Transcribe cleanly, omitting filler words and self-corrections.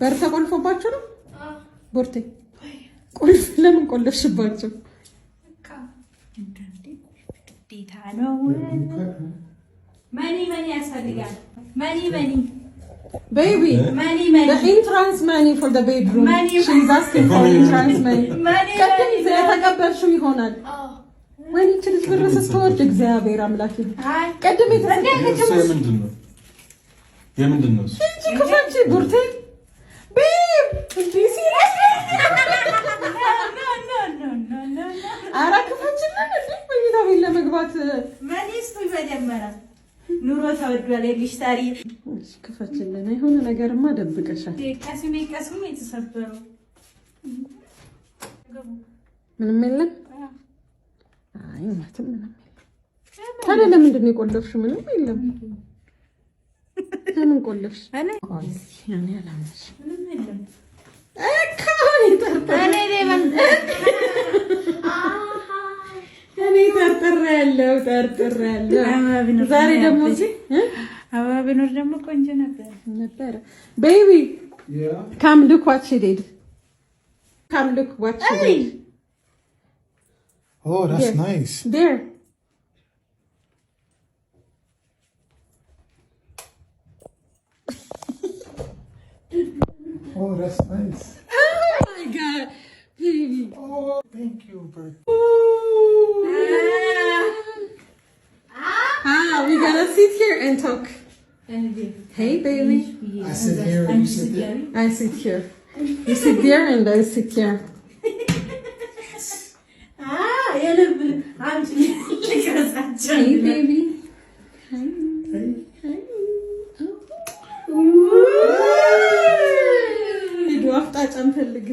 በር ተቆልፎባችሁ ነው? ቦርቴ ቁልፍ ለምን ቆለፍሽባቸው? ግዴታ ነው። መኒ ያስፈልጋል። መኒ Baby, money. The entrance money for the bedroom. She's asking for entrance money. ቀጥም ስለተቀበልሽው ይሆናል። ወይ ልጅ ብርስ ተወርድ እግዚአብሔር አምላክ። ቀድም የተሰጠችው የምንድን ነው? እቺ ከፈንቺ ቡርቴ ቤብ ዲሲ አራ ከፈንቺና እንዴ በሚታ ቤት ለመግባት ማኒስ ይበደመራ ኑሮ ተወዷል። ልሽታሪ ከፈችልና የሆነ ነገርማ ደብቀሻል። ቀስም የተሰበረው ምንም የለም። አይ ማተም ምንም የለም። ታዲያ ለምንድን ነው የቆለፍሽ? ምንም የለም። ለምን ቆለፍሽ? ያኔ አላምንሽ። ምንም የለም። እኔ ጠርጥሬያለሁ። ዛሬ ደግሞ እዚህ አበባ ቢኖር ደግሞ ቆንጆ ነበር። ቤቢ come look what she did. Oh, that's nice. There. Oh, that's nice. Oh my God, baby. Oh, thank you, Bert. We gotta sit here and talk. Hey, baby. I sit here and you sit there. I sit here. You sit there and I sit here. Hey, baby. Hi. ሂዱ አፍጣጫ እንፈልግ።